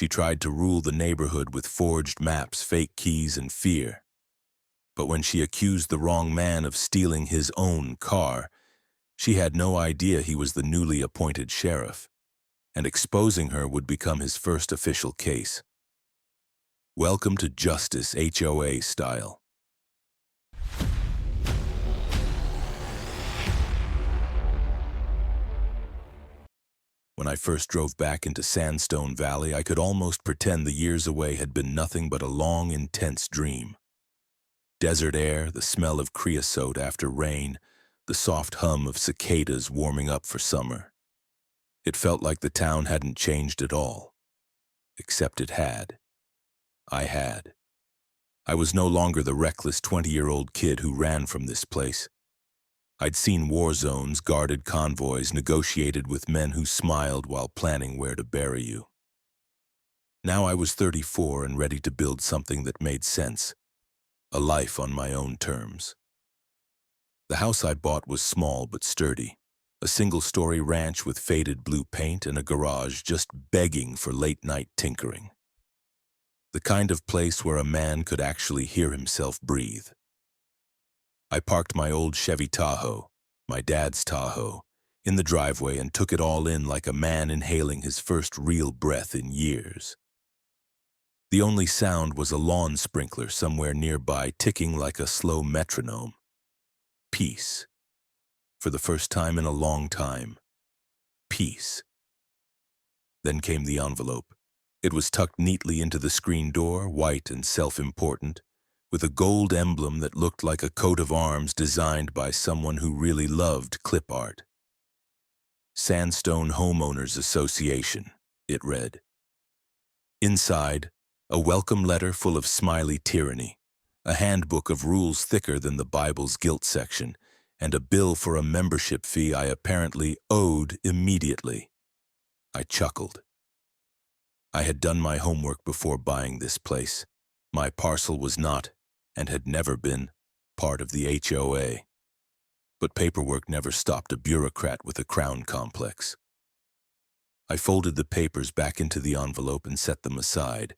She tried to rule the neighborhood with forged maps, fake keys, and fear. But when she accused the wrong man of stealing his own car, she had no idea he was the newly appointed sheriff, and exposing her would become his first official case. Welcome to justice HOA style. When I first drove back into Sandstone Valley, I could almost pretend the years away had been nothing but a long, intense dream. Desert air, the smell of creosote after rain, the soft hum of cicadas warming up for summer. It felt like the town hadn't changed at all. Except it had. I had. I was no longer the reckless 20-year-old kid who ran from this place. I'd seen war zones, guarded convoys, negotiated with men who smiled while planning where to bury you. Now I was 34 and ready to build something that made sense. A life on my own terms. The house I bought was small but sturdy. A single-story ranch with faded blue paint and a garage just begging for late-night tinkering. The kind of place where a man could actually hear himself breathe. I parked my old Chevy Tahoe, my dad's Tahoe, in the driveway and took it all in like a man inhaling his first real breath in years. The only sound was a lawn sprinkler somewhere nearby ticking like a slow metronome. Peace. For the first time in a long time. Peace. Then came the envelope. It was tucked neatly into the screen door, white and self-important, with a gold emblem that looked like a coat of arms designed by someone who really loved clip art. Sandstone Homeowners Association, it read. Inside, a welcome letter full of smiley tyranny, a handbook of rules thicker than the Bible's guilt section, and a bill for a membership fee I apparently owed immediately. I chuckled. I had done my homework before buying this place. My parcel was not, and had never been, part of the HOA. But paperwork never stopped a bureaucrat with a crown complex. I folded the papers back into the envelope and set them aside.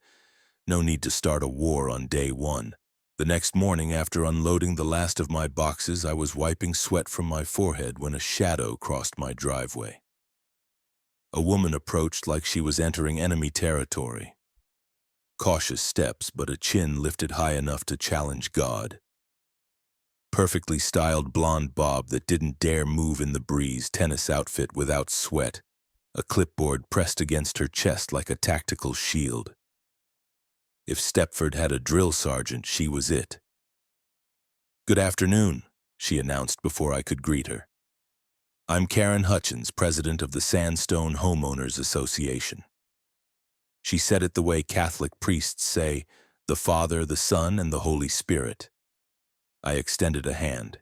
No need to start a war on day one. The next morning, after unloading the last of my boxes, I was wiping sweat from my forehead when a shadow crossed my driveway. A woman approached like she was entering enemy territory. Cautious steps, but a chin lifted high enough to challenge God. Perfectly styled blonde bob that didn't dare move in the breeze, tennis outfit without sweat, a clipboard pressed against her chest like a tactical shield. If Stepford had a drill sergeant, she was it. "Good afternoon," she announced before I could greet her. "I'm Karen Hutchins, president of the Sandstone Homeowners Association." She said it the way Catholic priests say, the Father, the Son, and the Holy Spirit. I extended a hand.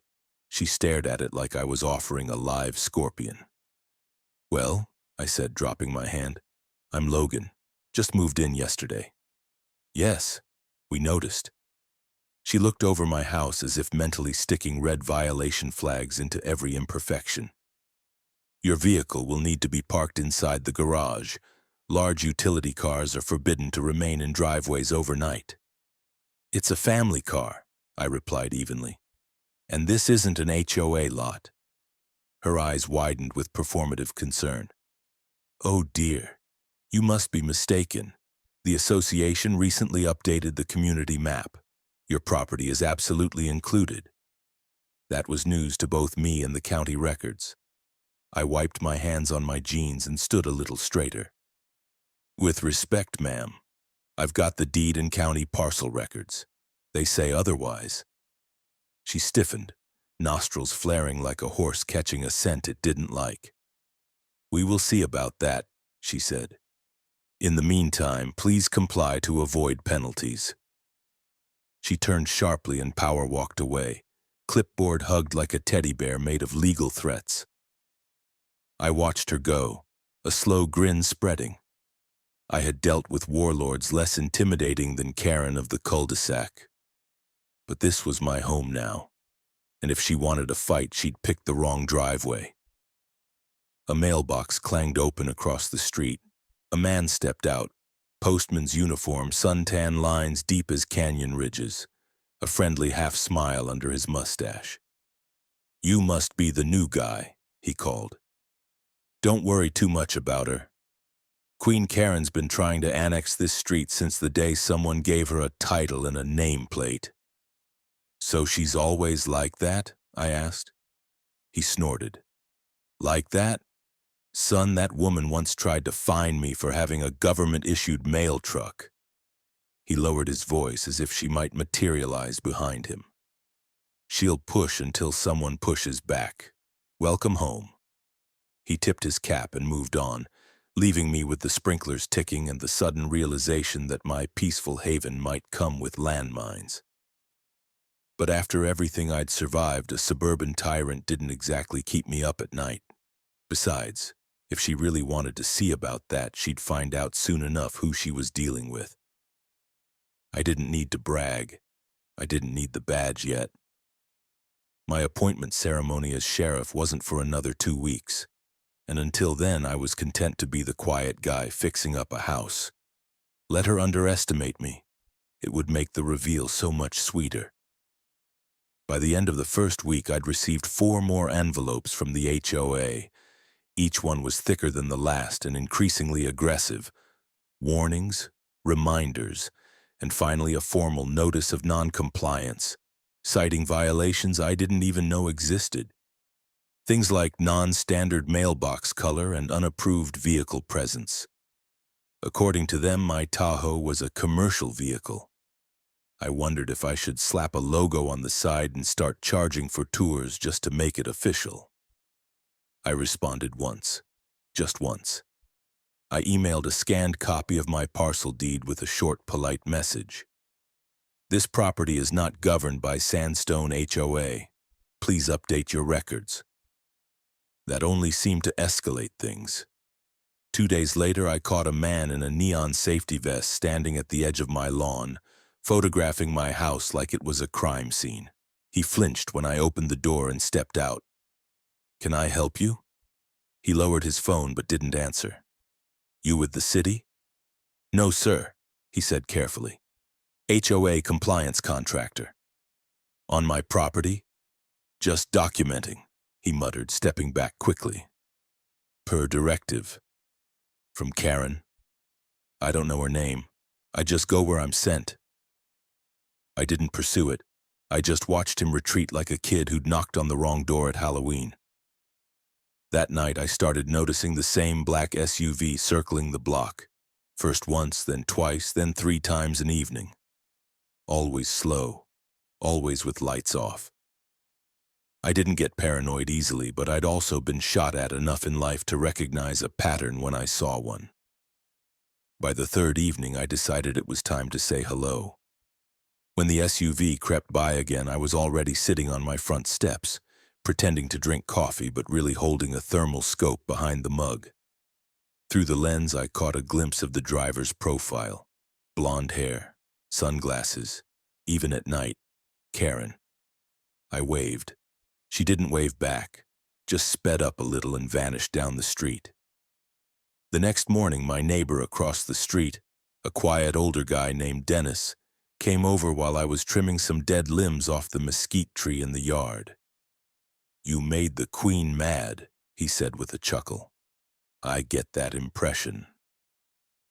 She stared at it like I was offering a live scorpion. "Well," I said, dropping my hand, "I'm Logan. Just moved in yesterday." "Yes, we noticed." She looked over my house as if mentally sticking red violation flags into every imperfection. "Your vehicle will need to be parked inside the garage. Large utility cars are forbidden to remain in driveways overnight." "It's a family car," I replied evenly. "And this isn't an HOA lot." Her eyes widened with performative concern. "Oh dear, you must be mistaken. The association recently updated the community map. Your property is absolutely included." That was news to both me and the county records. I wiped my hands on my jeans and stood a little straighter. "With respect, ma'am, I've got the deed and county parcel records. They say otherwise." She stiffened, nostrils flaring like a horse catching a scent it didn't like. "We will see about that," she said. "In the meantime, please comply to avoid penalties." She turned sharply and power walked away, clipboard hugged like a teddy bear made of legal threats. I watched her go, a slow grin spreading. I had dealt with warlords less intimidating than Karen of the cul-de-sac. But this was my home now, and if she wanted a fight, she'd pick the wrong driveway. A mailbox clanged open across the street. A man stepped out, Postman's uniform, suntan lines deep as canyon ridges, a friendly half-smile under his mustache. "You must be the new guy," he called. "Don't worry too much about her. Queen Karen's been trying to annex this street since the day someone gave her a title and a nameplate." "So she's always like that?" I asked. He snorted. "Like that? Son, that woman once tried to fine me for having a government-issued mail truck." He lowered his voice as if she might materialize behind him. "She'll push until someone pushes back. Welcome home." He tipped his cap and moved on, leaving me with the sprinklers ticking and the sudden realization that my peaceful haven might come with landmines. But after everything I'd survived, a suburban tyrant didn't exactly keep me up at night. Besides, if she really wanted to see about that, she'd find out soon enough who she was dealing with. I didn't need to brag. I didn't need the badge yet. My appointment ceremony as sheriff wasn't for another 2 weeks, and until then I was content to be the quiet guy fixing up a house. Let her underestimate me. It would make the reveal so much sweeter. By the end of the first week, I'd received 4 more envelopes from the HOA. Each one was thicker than the last and increasingly aggressive. Warnings, reminders, and finally a formal notice of non-compliance, citing violations I didn't even know existed. Things like non-standard mailbox color and unapproved vehicle presence. According to them, my Tahoe was a commercial vehicle. I wondered if I should slap a logo on the side and start charging for tours just to make it official. I responded once. Just once. I emailed a scanned copy of my parcel deed with a short, polite message. "This property is not governed by Sandstone HOA. Please update your records." That only seemed to escalate things. 2 days later, I caught a man in a neon safety vest standing at the edge of my lawn, photographing my house like it was a crime scene. He flinched when I opened the door and stepped out. "Can I help you?" He lowered his phone but didn't answer. "You with the city?" "No, sir," he said carefully. "HOA compliance contractor." "On my property?" "Just documenting," he muttered, stepping back quickly. "Per directive." "From Karen?" "I don't know her name. I just go where I'm sent." I didn't pursue it. I just watched him retreat like a kid who'd knocked on the wrong door at Halloween. That night, I started noticing the same black SUV circling the block. First once, then twice, then 3 times an evening. Always slow, always with lights off. I didn't get paranoid easily, but I'd also been shot at enough in life to recognize a pattern when I saw one. By the 3rd evening, I decided it was time to say hello. When the SUV crept by again, I was already sitting on my front steps, pretending to drink coffee but really holding a thermal scope behind the mug. Through the lens, I caught a glimpse of the driver's profile. Blonde hair, sunglasses, even at night, Karen. I waved. She didn't wave back, just sped up a little and vanished down the street. The next morning, my neighbor across the street, a quiet older guy named Dennis, came over while I was trimming some dead limbs off the mesquite tree in the yard. "You made the queen mad," he said with a chuckle. "I get that impression."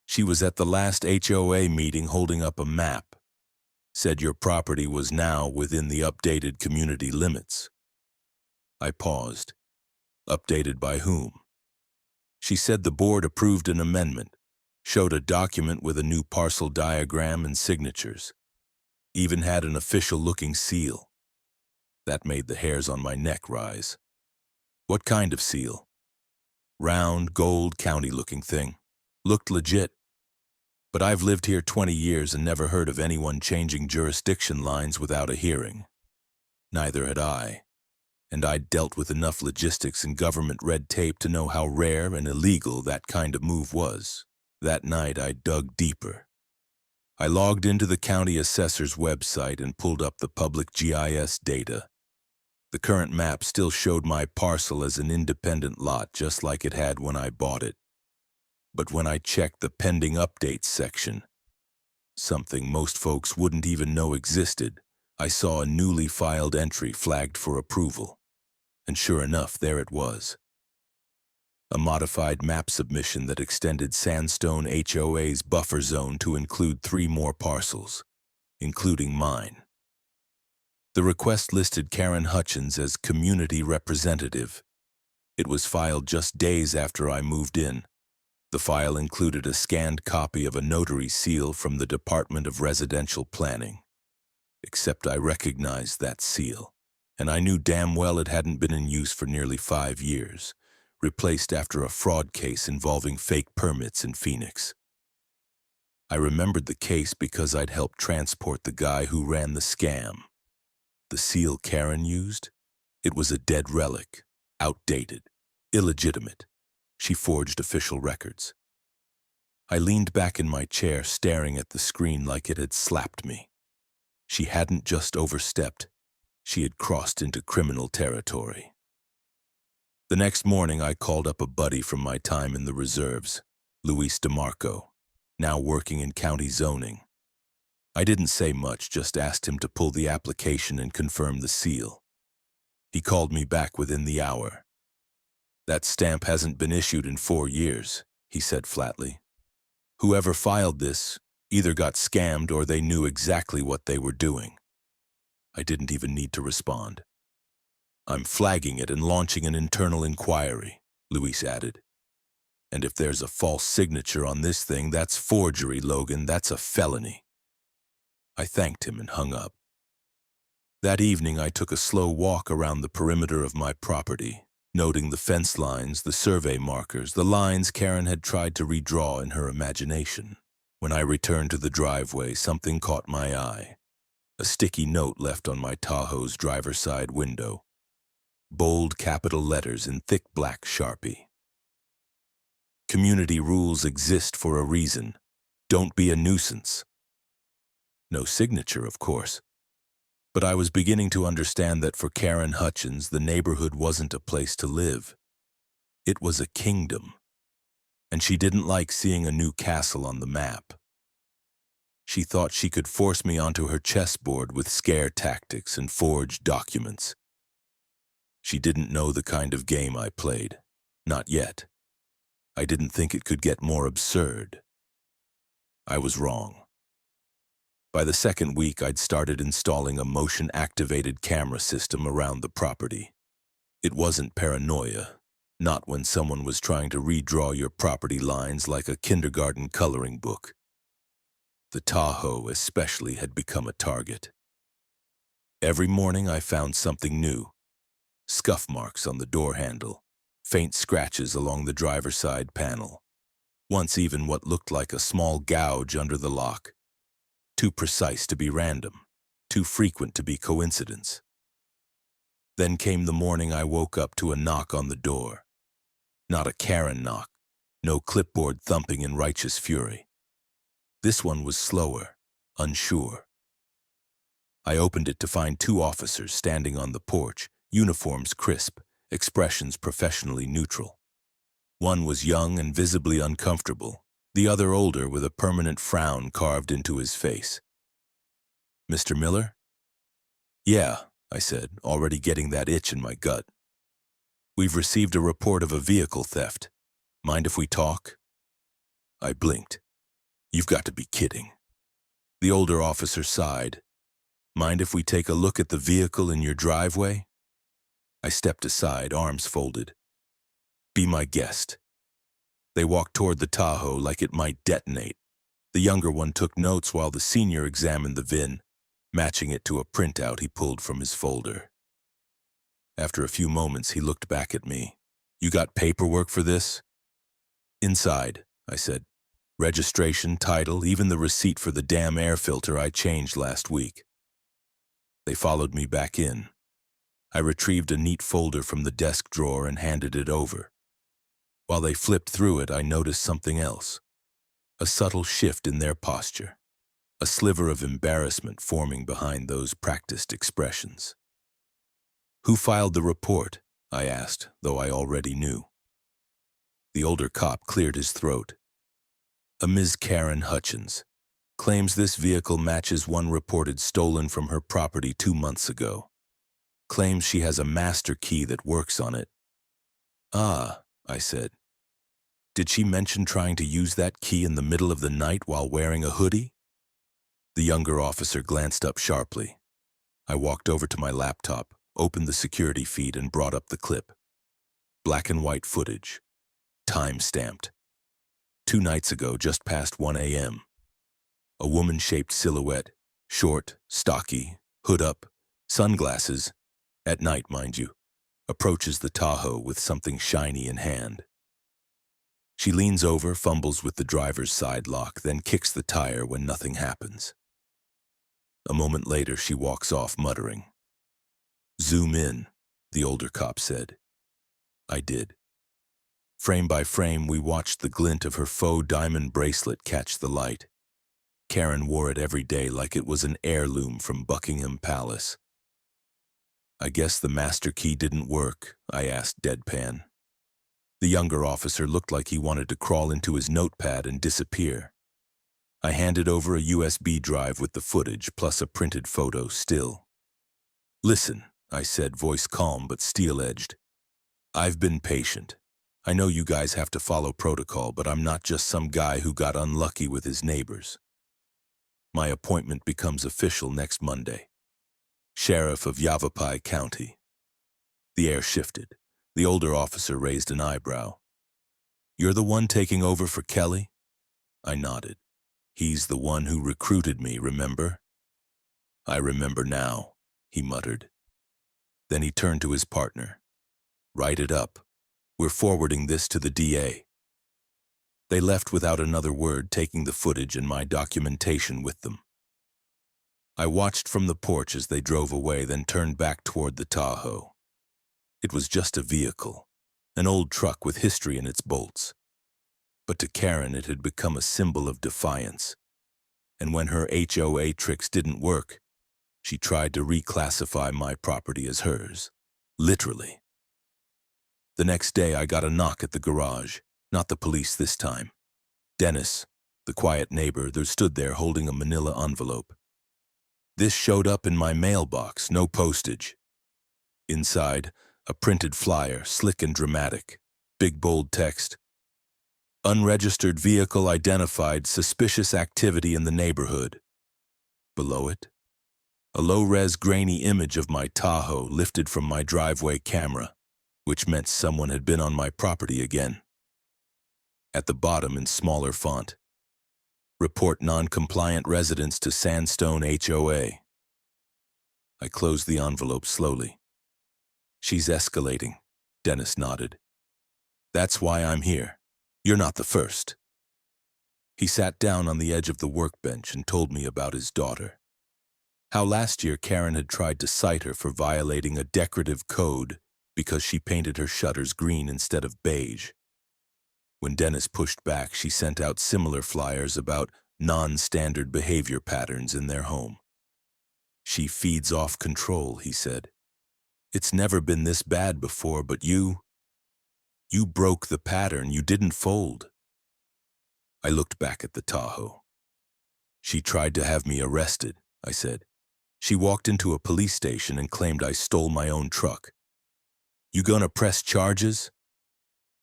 "She was at the last HOA meeting holding up a map. Said your property was now within the updated community limits." I paused. "Updated by whom?" She said the board approved an amendment, showed a document with a new parcel diagram and signatures, even had an official-looking seal. That made the hairs on my neck rise. "What kind of seal?" "Round, gold, county-looking thing. Looked legit. But I've lived here 20 years and never heard of anyone changing jurisdiction lines without a hearing. Neither had I, and I'd dealt with enough logistics and government red tape to know how rare and illegal that kind of move was. That night, I dug deeper. I logged into the county assessor's website and pulled up the public GIS data. The current map still showed my parcel as an independent lot, just like it had when I bought it. But when I checked the pending updates section, something most folks wouldn't even know existed, I saw a newly filed entry flagged for approval. And sure enough, there it was. A modified map submission that extended Sandstone HOA's buffer zone to include 3 more parcels, including mine. The request listed Karen Hutchins as community representative. It was filed just days after I moved in. The file included a scanned copy of a notary seal from the Department of Residential Planning. Except I recognized that seal, and I knew damn well it hadn't been in use for nearly 5 years, replaced after a fraud case involving fake permits in Phoenix. I remembered the case because I'd helped transport the guy who ran the scam. The seal Karen used? It was a dead relic, outdated, illegitimate. She forged official records. I leaned back in my chair, staring at the screen like it had slapped me. She hadn't just overstepped, she had crossed into criminal territory. The next morning, I called up a buddy from my time in the reserves, Luis DeMarco, now working in county zoning. I didn't say much, just asked him to pull the application and confirm the seal. He called me back within the hour. "That stamp hasn't been issued in 4 years, he said flatly. "Whoever filed this either got scammed or they knew exactly what they were doing." I didn't even need to respond. "I'm flagging it and launching an internal inquiry," Luis added. "And if there's a false signature on this thing, that's forgery, Logan. That's a felony." I thanked him and hung up. That evening, I took a slow walk around the perimeter of my property, noting the fence lines, the survey markers, the lines Karen had tried to redraw in her imagination. When I returned to the driveway, something caught my eye. A sticky note left on my Tahoe's driver's side window. Bold capital letters in thick black Sharpie. "Community rules exist for a reason. Don't be a nuisance." No signature, of course. But I was beginning to understand that for Karen Hutchins, the neighborhood wasn't a place to live. It was a kingdom. And she didn't like seeing a new castle on the map. She thought she could force me onto her chessboard with scare tactics and forged documents. She didn't know the kind of game I played. Not yet. I didn't think it could get more absurd. I was wrong. By the second week, I'd started installing a motion-activated camera system around the property. It wasn't paranoia, not when someone was trying to redraw your property lines like a kindergarten coloring book. The Tahoe especially had become a target. Every morning I found something new. Scuff marks on the door handle, faint scratches along the driver's side panel, once even what looked like a small gouge under the lock. Too precise to be random, too frequent to be coincidence. Then came the morning I woke up to a knock on the door. Not a Karen knock, no clipboard thumping in righteous fury. This one was slower, unsure. I opened it to find 2 officers standing on the porch, uniforms crisp, expressions professionally neutral. One was young and visibly uncomfortable, the other older with a permanent frown carved into his face. "Mr. Miller?" "Yeah," I said, already getting that itch in my gut. "We've received a report of a vehicle theft. Mind if we talk?" I blinked. "You've got to be kidding." The older officer sighed. "Mind if we take a look at the vehicle in your driveway?" I stepped aside, arms folded. "Be my guest." They walked toward the Tahoe like it might detonate. The younger one took notes while the senior examined the VIN, matching it to a printout he pulled from his folder. After a few moments, he looked back at me. "You got paperwork for this?" "Inside," I said. "Registration, title, even the receipt for the damn air filter I changed last week." They followed me back in. I retrieved a neat folder from the desk drawer and handed it over. While they flipped through it, I noticed something else. A subtle shift in their posture. A sliver of embarrassment forming behind those practiced expressions. "Who filed the report?" I asked, though I already knew. The older cop cleared his throat. A Ms. Karen Hutchins claims this vehicle matches one reported stolen from her property 2 months ago. Claims she has a master key that works on it. Ah, I said. Did she mention trying to use that key in the middle of the night while wearing a hoodie? The younger officer glanced up sharply. I walked over to my laptop, opened the security feed, and brought up the clip. Black and white footage. Time-stamped. 2 nights ago, just past 1 a.m. A woman-shaped silhouette, short, stocky, hood up, sunglasses, at night, mind you, approaches the Tahoe with something shiny in hand. She leans over, fumbles with the driver's side lock, then kicks the tire when nothing happens. A moment later, she walks off, muttering. "Zoom in," the older cop said. I did. Frame by frame, we watched the glint of her faux diamond bracelet catch the light. Karen wore it every day like it was an heirloom from Buckingham Palace. "I guess the master key didn't work," I asked deadpan. The younger officer looked like he wanted to crawl into his notepad and disappear. I handed over a USB drive with the footage plus a printed photo still. "Listen," I said, voice calm but steel-edged. "I've been patient. I know you guys have to follow protocol, but I'm not just some guy who got unlucky with his neighbors. My appointment becomes official next Monday. Sheriff of Yavapai County." The air shifted. The older officer raised an eyebrow. "You're the one taking over for Kelly?" I nodded. "He's the one who recruited me, remember?" "I remember now," he muttered. Then he turned to his partner. "Write it up. We're forwarding this to the DA." They left without another word, taking the footage and my documentation with them. I watched from the porch as they drove away, then turned back toward the Tahoe. It was just a vehicle, an old truck with history in its bolts. But to Karen, it had become a symbol of defiance. And when her HOA tricks didn't work, she tried to reclassify my property as hers. Literally. The next day, I got a knock at the garage. Not the police this time. Dennis, the quiet neighbor, stood there holding a manila envelope. "This showed up in my mailbox, no postage." Inside, a printed flyer, slick and dramatic. Big bold text. "Unregistered vehicle identified, suspicious activity in the neighborhood." Below it, a low-res grainy image of my Tahoe lifted from my driveway camera, which meant someone had been on my property again. At the bottom, in smaller font, "Report non-compliant residents to Sandstone HOA." I closed the envelope slowly. "She's escalating," Dennis nodded. "That's why I'm here. You're not the first." He sat down on the edge of the workbench and told me about his daughter. How last year Karen had tried to cite her for violating a decorative code because she painted her shutters green instead of beige. When Dennis pushed back, she sent out similar flyers about non-standard behavior patterns in their home. "She feeds off control," he said. "It's never been this bad before, but you broke the pattern. You didn't fold." I looked back at the Tahoe. "She tried to have me arrested," I said. "She walked into a police station and claimed I stole my own truck. You gonna press charges?"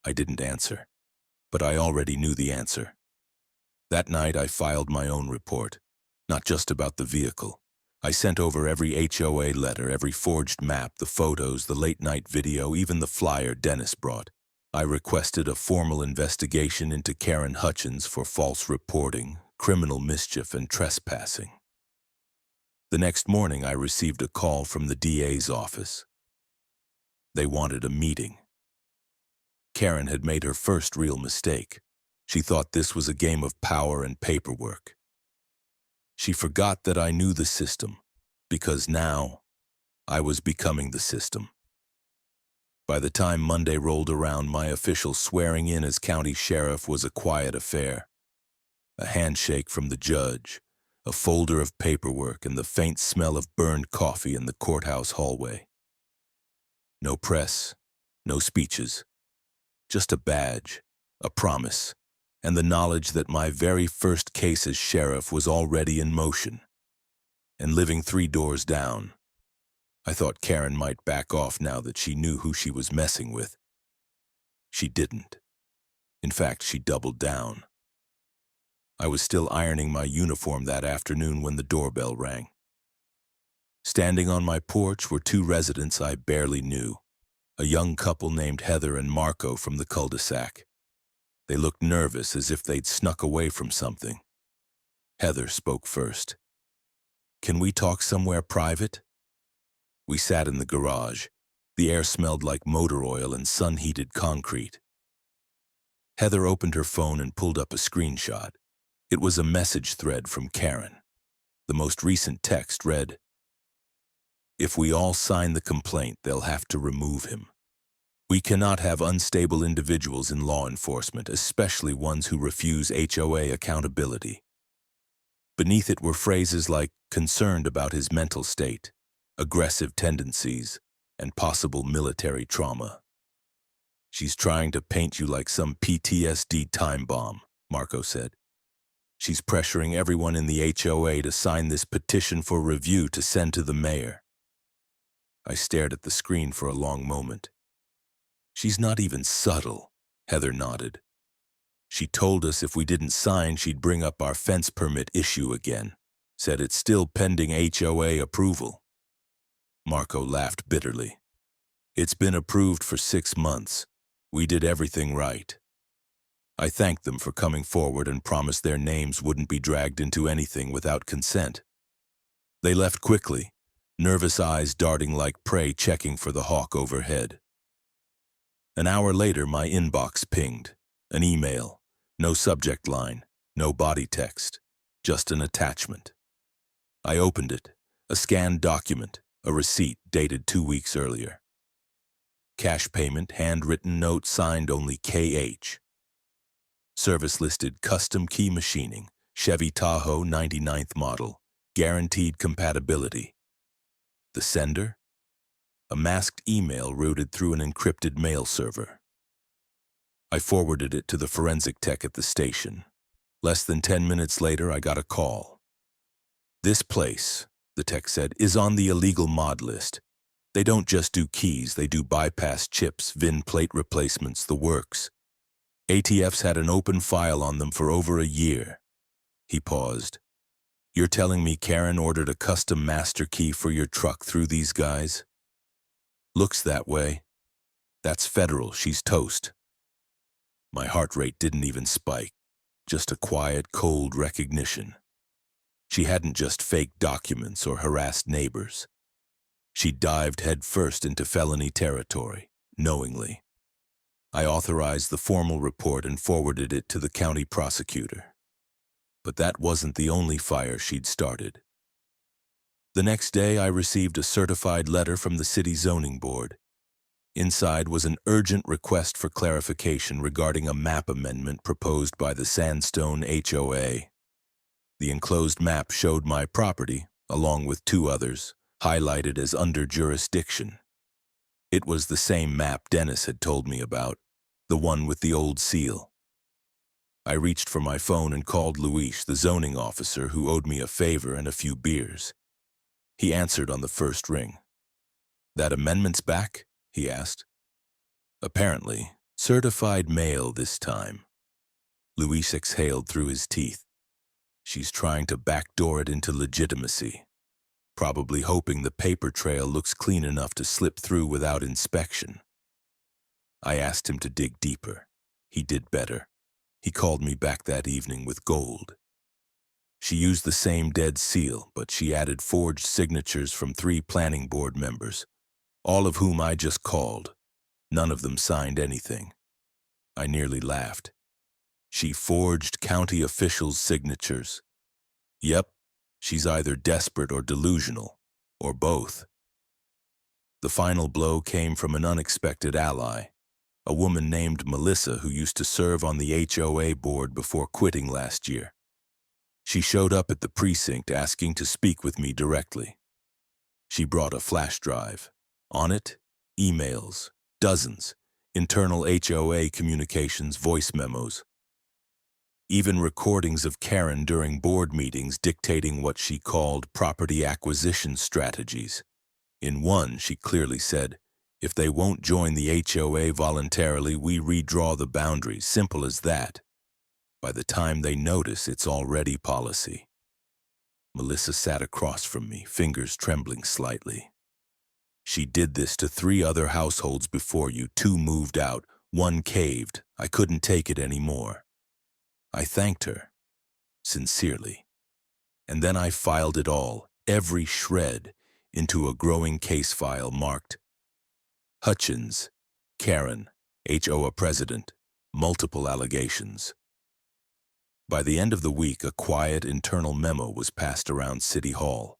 I didn't answer, but I already knew the answer. That night I filed my own report, not just about the vehicle. I sent over every HOA letter, every forged map, the photos, the late-night video, even the flyer Dennis brought. I requested a formal investigation into Karen Hutchins for false reporting, criminal mischief, and trespassing. The next morning, I received a call from the DA's office. They wanted a meeting. Karen had made her first real mistake. She thought this was a game of power and paperwork. She forgot that I knew the system, because now I was becoming the system. By the time Monday rolled around, my official swearing in as county sheriff was a quiet affair. A handshake from the judge, a folder of paperwork, and the faint smell of burned coffee in the courthouse hallway. No press, no speeches, just a badge, a promise, and the knowledge that my very first case as sheriff was already in motion. And living 3 doors down, I thought Karen might back off now that she knew who she was messing with. She didn't. In fact, she doubled down. I was still ironing my uniform that afternoon when the doorbell rang. Standing on my porch were 2 residents I barely knew, a young couple named Heather and Marco from the cul-de-sac. They looked nervous, as if they'd snuck away from something. Heather spoke first. "Can we talk somewhere private?" We sat in the garage. The air smelled like motor oil and sun-heated concrete. Heather opened her phone and pulled up a screenshot. It was a message thread from Karen. The most recent text read, "If we all sign the complaint, they'll have to remove him. We cannot have unstable individuals in law enforcement, especially ones who refuse HOA accountability." Beneath it were phrases like concerned about his mental state, aggressive tendencies, and possible military trauma. "She's trying to paint you like some PTSD time bomb," Marco said. "She's pressuring everyone in the HOA to sign this petition for review to send to the mayor." I stared at the screen for a long moment. "She's not even subtle," Heather nodded. "She told us if we didn't sign, she'd bring up our fence permit issue again. Said it's still pending HOA approval." Marco laughed bitterly. "It's been approved for 6 months. We did everything right." I thanked them for coming forward and promised their names wouldn't be dragged into anything without consent. They left quickly, nervous eyes darting like prey checking for the hawk overhead. An hour later, my inbox pinged. An email. No subject line, no body text, just an attachment. I opened it. A scanned document, a receipt dated 2 weeks earlier. Cash payment, handwritten note signed only KH. Service listed custom key machining, Chevy Tahoe 99th model, guaranteed compatibility. The sender? A masked email routed through an encrypted mail server. I forwarded it to the forensic tech at the station. Less than 10 minutes later, I got a call. "This place," the tech said, "is on the illegal mod list. They don't just do keys, they do bypass chips, VIN plate replacements, the works. ATF's had an open file on them for over a year." He paused. "You're telling me Karen ordered a custom master key for your truck through these guys?" "Looks that way. That's federal, she's toast." My heart rate didn't even spike, just a quiet, cold recognition. She hadn't just faked documents or harassed neighbors. She dived headfirst into felony territory, knowingly. I authorized the formal report and forwarded it to the county prosecutor. But that wasn't the only fire she'd started. The next day, I received a certified letter from the city zoning board. Inside was an urgent request for clarification regarding a map amendment proposed by the Sandstone HOA. The enclosed map showed my property, along with 2 others, highlighted as under jurisdiction. It was the same map Dennis had told me about, the one with the old seal. I reached for my phone and called Luis, the zoning officer, who owed me a favor and a few beers. He answered on the first ring. "That amendment's back?" he asked. "Apparently. Certified mail this time." Luis exhaled through his teeth. "She's trying to backdoor it into legitimacy, probably hoping the paper trail looks clean enough to slip through without inspection." I asked him to dig deeper. He did better. He called me back that evening with gold. She used the same dead seal, but she added forged signatures from 3 planning board members, all of whom I just called. None of them signed anything. I nearly laughed. She forged county officials' signatures. Yep, she's either desperate or delusional, or both. The final blow came from an unexpected ally, a woman named Melissa who used to serve on the HOA board before quitting last year. She showed up at the precinct asking to speak with me directly. She brought a flash drive. On it, emails, dozens, internal HOA communications, voice memos. even recordings of Karen during board meetings dictating what she called property acquisition strategies. In one, she clearly said, "If they won't join the HOA voluntarily, we redraw the boundaries, simple as that. By the time they notice, it's already policy." Melissa sat across from me, fingers trembling slightly. "She did this to 3 other households before you. 2 moved out, 1 caved. I couldn't take it anymore." I thanked her, sincerely. And then I filed it all, every shred, into a growing case file marked Hutchins, Karen, HOA president, multiple allegations. By the end of the week, a quiet internal memo was passed around City Hall.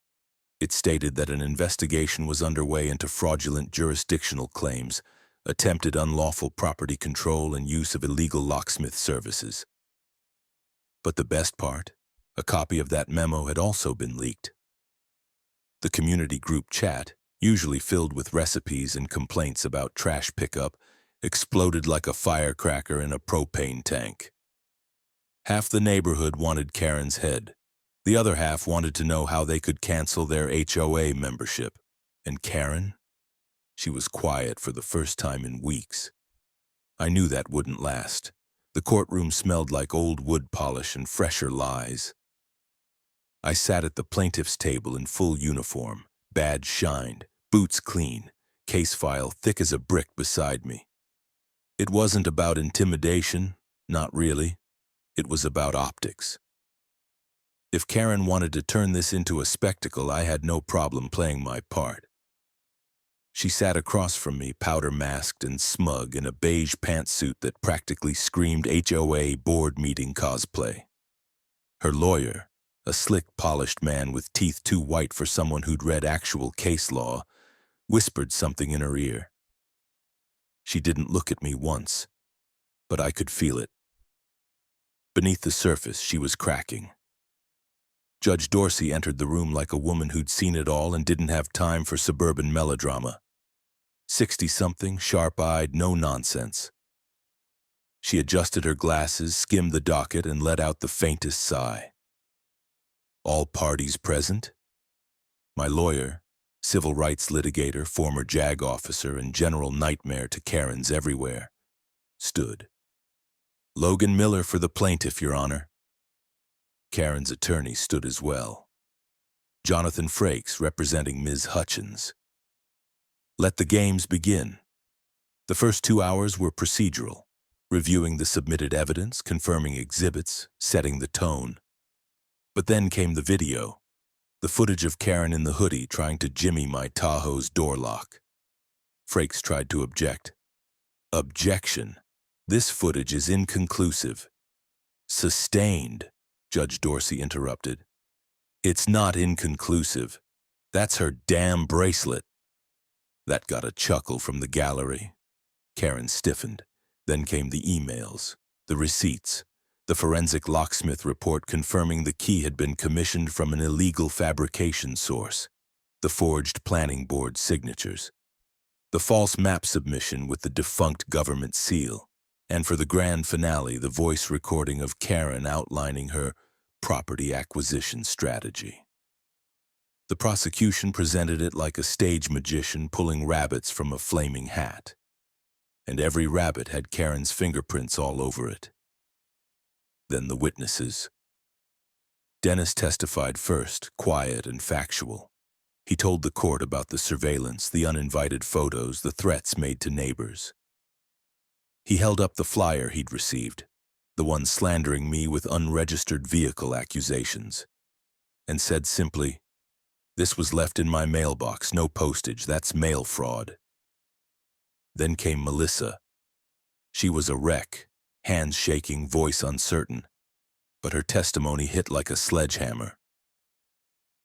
It stated that an investigation was underway into fraudulent jurisdictional claims, attempted unlawful property control, and use of illegal locksmith services. But the best part, a copy of that memo had also been leaked. The community group chat, usually filled with recipes and complaints about trash pickup, exploded like a firecracker in a propane tank. Half the neighborhood wanted Karen's head. The other half wanted to know how they could cancel their HOA membership. And Karen? She was quiet for the first time in weeks. I knew that wouldn't last. The courtroom smelled like old wood polish and fresher lies. I sat at the plaintiff's table in full uniform, badge shined, boots clean, case file thick as a brick beside me. It wasn't about intimidation, not really. It was about optics. If Karen wanted to turn this into a spectacle, I had no problem playing my part. She sat across from me, powder-masked and smug, in a beige pantsuit that practically screamed HOA board meeting cosplay. Her lawyer, a slick, polished man with teeth too white for someone who'd read actual case law, whispered something in her ear. She didn't look at me once, but I could feel it. Beneath the surface, she was cracking. Judge Dorsey entered the room like a woman who'd seen it all and didn't have time for suburban melodrama. 60-something, sharp-eyed, no nonsense. She adjusted her glasses, skimmed the docket, and let out the faintest sigh. "All parties present?" My lawyer, civil rights litigator, former JAG officer, and general nightmare to Karens everywhere, stood. "Logan Miller for the plaintiff, Your Honor." Karen's attorney stood as well. Jonathan Frakes, representing Ms. Hutchins. Let the games begin. The first 2 hours were procedural, reviewing the submitted evidence, confirming exhibits, setting the tone. But then came the video, the footage of Karen in the hoodie trying to jimmy my Tahoe's door lock. Frakes tried to object. "Objection. This footage is inconclusive." "Sustained," Judge Dorsey interrupted. "It's not inconclusive. That's her damn bracelet." That got a chuckle from the gallery. Karen stiffened. Then came the emails, the receipts, the forensic locksmith report confirming the key had been commissioned from an illegal fabrication source, the forged planning board signatures, the false map submission with the defunct government seal, and for the grand finale, the voice recording of Karen outlining her property acquisition strategy. The prosecution presented it like a stage magician pulling rabbits from a flaming hat. And every rabbit had Karen's fingerprints all over it. Then the witnesses. Dennis testified first, quiet and factual. He told the court about the surveillance, the uninvited photos, the threats made to neighbors. He held up the flyer he'd received, the one slandering me with unregistered vehicle accusations, and said simply, "This was left in my mailbox, no postage, that's mail fraud." Then came Melissa. She was a wreck, hands shaking, voice uncertain, but her testimony hit like a sledgehammer.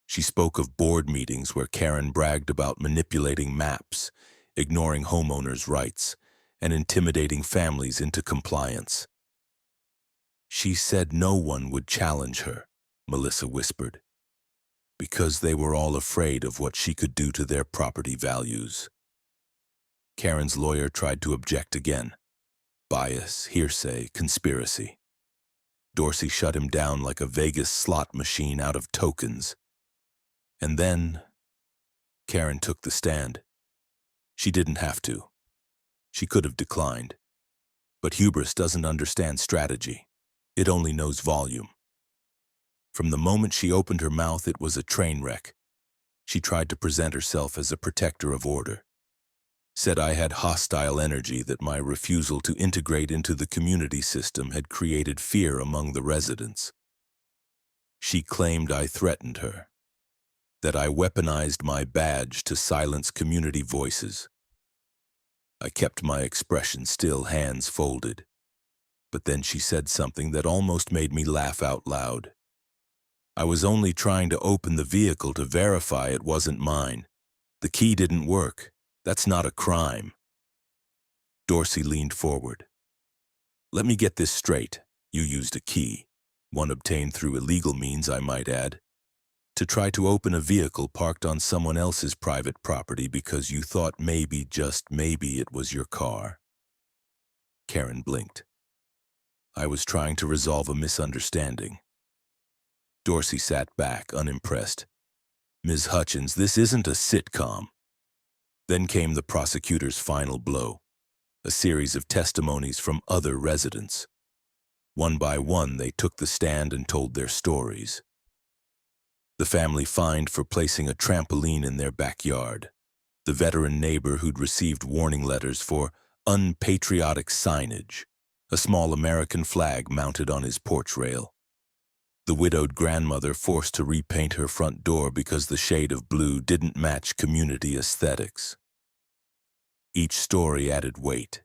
She spoke of board meetings where Karen bragged about manipulating maps, ignoring homeowners' rights, and intimidating families into compliance. "She said no one would challenge her," Melissa whispered, "because they were all afraid of what she could do to their property values." Karen's lawyer tried to object again. Bias, hearsay, conspiracy. Dorsey shut him down like a Vegas slot machine out of tokens. And then Karen took the stand. She didn't have to. She could have declined. But hubris doesn't understand strategy. It only knows volume. From the moment she opened her mouth, it was a train wreck. She tried to present herself as a protector of order. Said I had hostile energy, that my refusal to integrate into the community system had created fear among the residents. She claimed I threatened her, that I weaponized my badge to silence community voices. I kept my expression still, hands folded. But then she said something that almost made me laugh out loud. I was only trying to open the vehicle to verify it wasn't mine. The key didn't work. That's not a crime. Dorsey leaned forward. Let me get this straight. You used a key, one obtained through illegal means, I might add, to try to open a vehicle parked on someone else's private property because you thought maybe, just maybe, it was your car. Karen blinked. I was trying to resolve a misunderstanding. Dorsey sat back, unimpressed. Ms. Hutchins, this isn't a sitcom. Then came the prosecutor's final blow, a series of testimonies from other residents. One by one, they took the stand and told their stories. The family fined for placing a trampoline in their backyard. The veteran neighbor who'd received warning letters for unpatriotic signage, a small American flag mounted on his porch rail. The widowed grandmother forced to repaint her front door because the shade of blue didn't match community aesthetics. Each story added weight.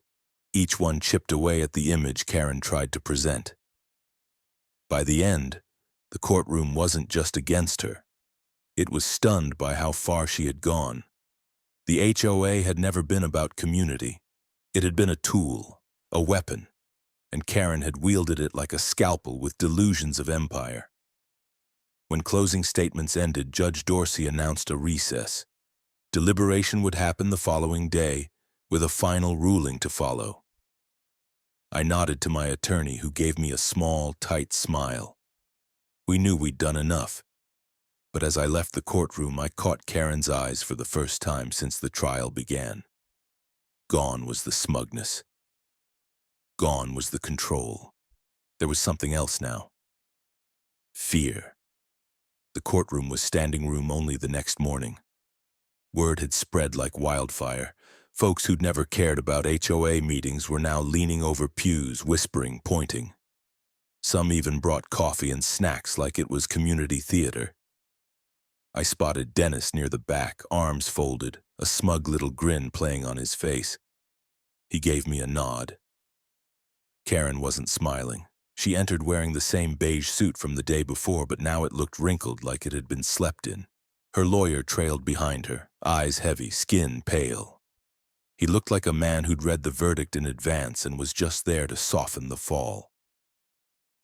Each one chipped away at the image Karen tried to present. By the end, the courtroom wasn't just against her. It was stunned by how far she had gone. The HOA had never been about community. It had been a tool, a weapon, and Karen had wielded it like a scalpel with delusions of empire. When closing statements ended, Judge Dorsey announced a recess. Deliberation would happen the following day, with a final ruling to follow. I nodded to my attorney, who gave me a small, tight smile. We knew we'd done enough. But as I left the courtroom, I caught Karen's eyes for the first time since the trial began. Gone was the smugness. Gone was the control. There was something else now. Fear. The courtroom was standing room only the next morning. Word had spread like wildfire. Folks who'd never cared about HOA meetings were now leaning over pews, whispering, pointing. Some even brought coffee and snacks like it was community theater. I spotted Dennis near the back, arms folded, a smug little grin playing on his face. He gave me a nod. Karen wasn't smiling. She entered wearing the same beige suit from the day before, but now it looked wrinkled like it had been slept in. Her lawyer trailed behind her, eyes heavy, skin pale. He looked like a man who'd read the verdict in advance and was just there to soften the fall.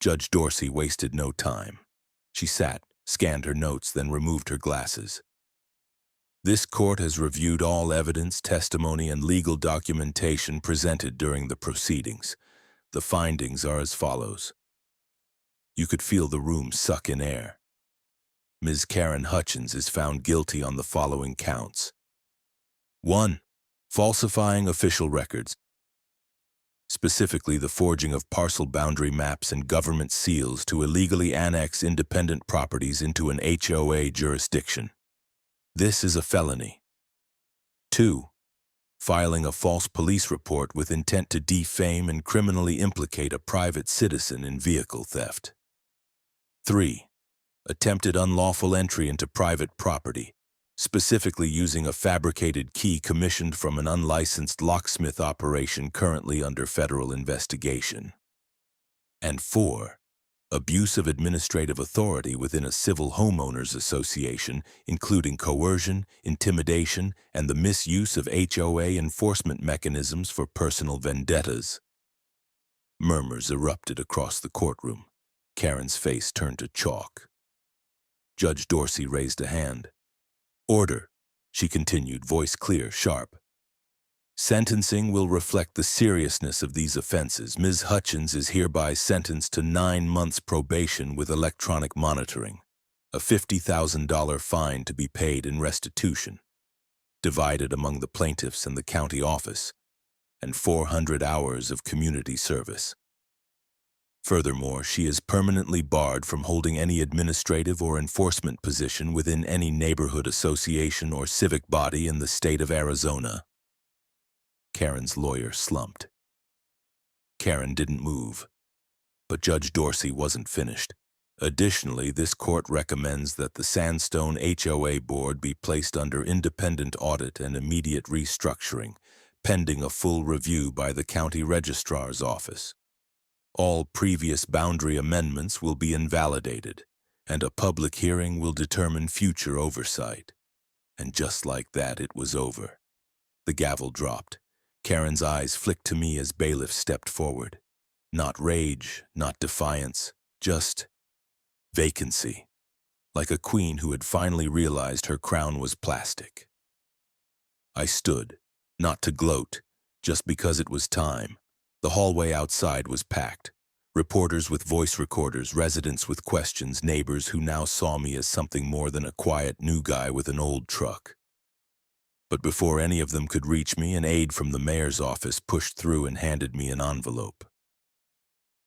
Judge Dorsey wasted no time. She sat, scanned her notes, then removed her glasses. This court has reviewed all evidence, testimony, and legal documentation presented during the proceedings. The findings are as follows. You could feel the room suck in air. Ms. Karen Hutchins is found guilty on the following counts. 1. Falsifying official records, specifically the forging of parcel boundary maps and government seals to illegally annex independent properties into an HOA jurisdiction. This is a felony. 2. Filing a false police report with intent to defame and criminally implicate a private citizen in vehicle theft. 3. Attempted unlawful entry into private property, specifically using a fabricated key commissioned from an unlicensed locksmith operation currently under federal investigation. And 4. Abuse of administrative authority within a civil homeowners association, including coercion, intimidation, and the misuse of HOA enforcement mechanisms for personal vendettas. Murmurs erupted across the courtroom. Karen's face turned to chalk. Judge Dorsey raised a hand. Order, she continued, voice clear, sharp. Sentencing will reflect the seriousness of these offenses. Ms. Hutchins is hereby sentenced to 9 months probation with electronic monitoring, a $50,000 fine to be paid in restitution, divided among the plaintiffs and the county office, and 400 hours of community service. Furthermore, she is permanently barred from holding any administrative or enforcement position within any neighborhood association or civic body in the state of Arizona. Karen's lawyer slumped. Karen didn't move, but Judge Dorsey wasn't finished. Additionally, this court recommends that the Sandstone HOA board be placed under independent audit and immediate restructuring, pending a full review by the county registrar's office. All previous boundary amendments will be invalidated, and a public hearing will determine future oversight. And just like that, it was over. The gavel dropped. Karen's eyes flicked to me as bailiff stepped forward. Not rage, not defiance, just vacancy, like a queen who had finally realized her crown was plastic. I stood, not to gloat, just because it was time. The hallway outside was packed. Reporters with voice recorders, residents with questions, neighbors who now saw me as something more than a quiet new guy with an old truck. But before any of them could reach me, an aide from the mayor's office pushed through and handed me an envelope.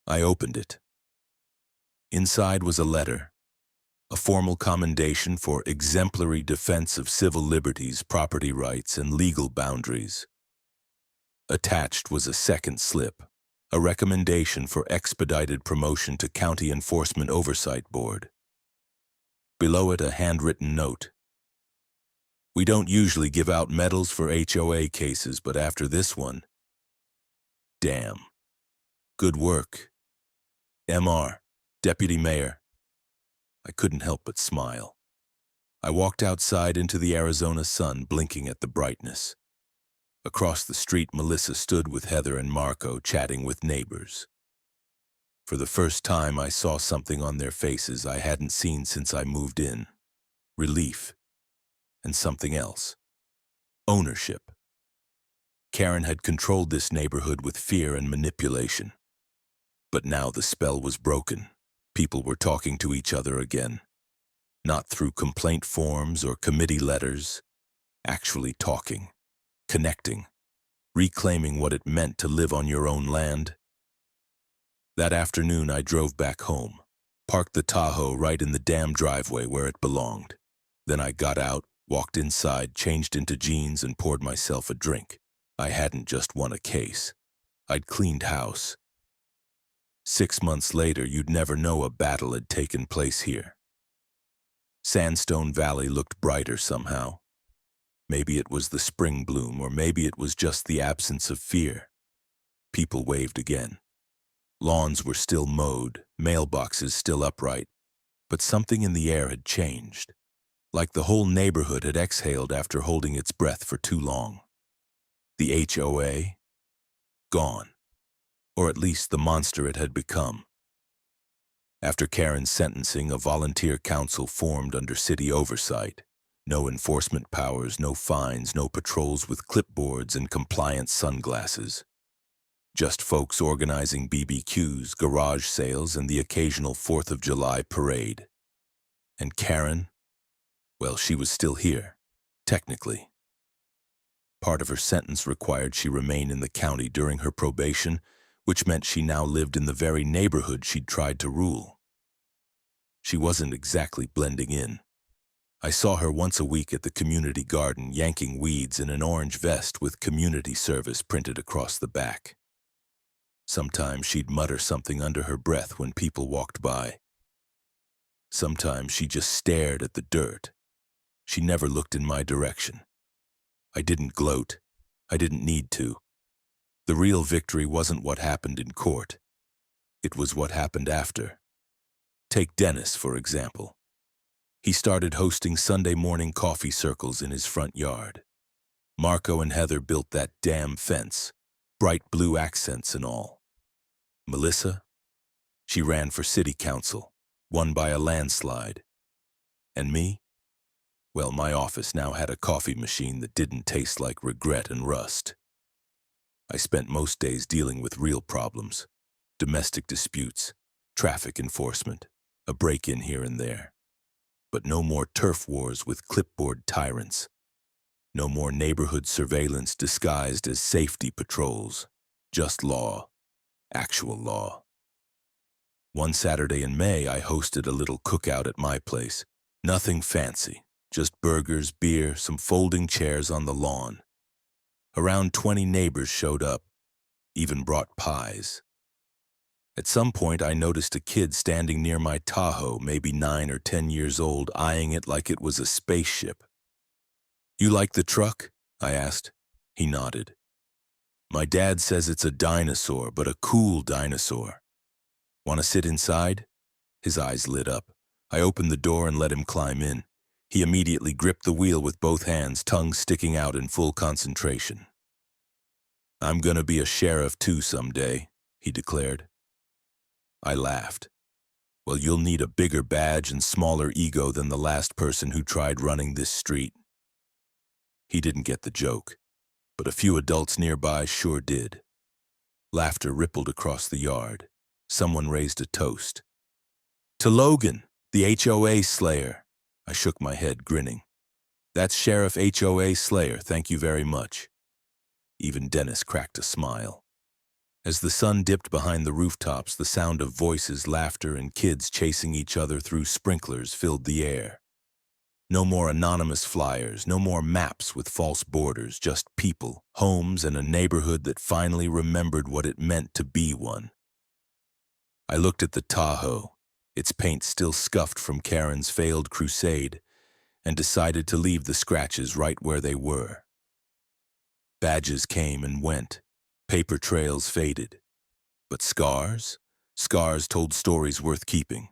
I opened it. Inside was a letter, a formal commendation for exemplary defense of civil liberties, property rights, and legal boundaries. Attached was a second slip, a recommendation for expedited promotion to County Enforcement Oversight Board. Below it, a handwritten note. We don't usually give out medals for HOA cases, but after this one, damn. Good work. MR, Deputy Mayor. I couldn't help but smile. I walked outside into the Arizona sun, blinking at the brightness. Across the street, Melissa stood with Heather and Marco, chatting with neighbors. For the first time, I saw something on their faces I hadn't seen since I moved in. Relief. And something else. Ownership. Karen had controlled this neighborhood with fear and manipulation. But now the spell was broken. People were talking to each other again. Not through complaint forms or committee letters. Actually talking. Connecting. Reclaiming what it meant to live on your own land. That afternoon, I drove back home. Parked the Tahoe right in the damn driveway where it belonged. Then I got out, walked inside, changed into jeans, and poured myself a drink. I hadn't just won a case. I'd cleaned house. 6 months later, you'd never know a battle had taken place here. Sandstone Valley looked brighter somehow. Maybe it was the spring bloom, or maybe it was just the absence of fear. People waved again. Lawns were still mowed, mailboxes still upright, but something in the air had changed. Like the whole neighborhood had exhaled after holding its breath for too long. The HOA? Gone. Or at least the monster it had become. After Karen's sentencing, a volunteer council formed under city oversight. No enforcement powers, no fines, no patrols with clipboards and compliance sunglasses. Just folks organizing BBQs, garage sales, and the occasional 4th of July parade. And Karen? Well, she was still here, technically. Part of her sentence required she remain in the county during her probation, which meant she now lived in the very neighborhood she'd tried to rule. She wasn't exactly blending in. I saw her once a week at the community garden, yanking weeds in an orange vest with community service printed across the back. Sometimes she'd mutter something under her breath when people walked by. Sometimes she just stared at the dirt. She never looked in my direction. I didn't gloat. I didn't need to. The real victory wasn't what happened in court. It was what happened after. Take Dennis, for example. He started hosting Sunday morning coffee circles in his front yard. Marco and Heather built that damn fence, bright blue accents and all. Melissa? She ran for city council, won by a landslide. And me? Well, my office now had a coffee machine that didn't taste like regret and rust. I spent most days dealing with real problems, domestic disputes, traffic enforcement, a break-in here and there. But no more turf wars with clipboard tyrants. No more neighborhood surveillance disguised as safety patrols. Just law, actual law. One Saturday in May, I hosted a little cookout at my place. Nothing fancy, just burgers, beer, some folding chairs on the lawn. Around 20 neighbors showed up, even brought pies. At some point, I noticed a kid standing near my Tahoe, maybe 9 or 10 years old, eyeing it like it was a spaceship. "You like the truck?" I asked. He nodded. "My dad says it's a dinosaur, but a cool dinosaur. Want to sit inside?" His eyes lit up. I opened the door and let him climb in. He immediately gripped the wheel with both hands, tongue sticking out in full concentration. "I'm gonna be a sheriff too someday," he declared. I laughed. "Well, you'll need a bigger badge and smaller ego than the last person who tried running this street." He didn't get the joke, but a few adults nearby sure did. Laughter rippled across the yard. Someone raised a toast. "To Logan, the HOA Slayer." I shook my head, grinning. "That's Sheriff HOA Slayer, thank you very much." Even Dennis cracked a smile. As the sun dipped behind the rooftops, the sound of voices, laughter, and kids chasing each other through sprinklers filled the air. No more anonymous flyers, no more maps with false borders, just people, homes, and a neighborhood that finally remembered what it meant to be one. I looked at the Tahoe, its paint still scuffed from Karen's failed crusade, and decided to leave the scratches right where they were. Badges came and went. Paper trails faded. But scars? Scars told stories worth keeping.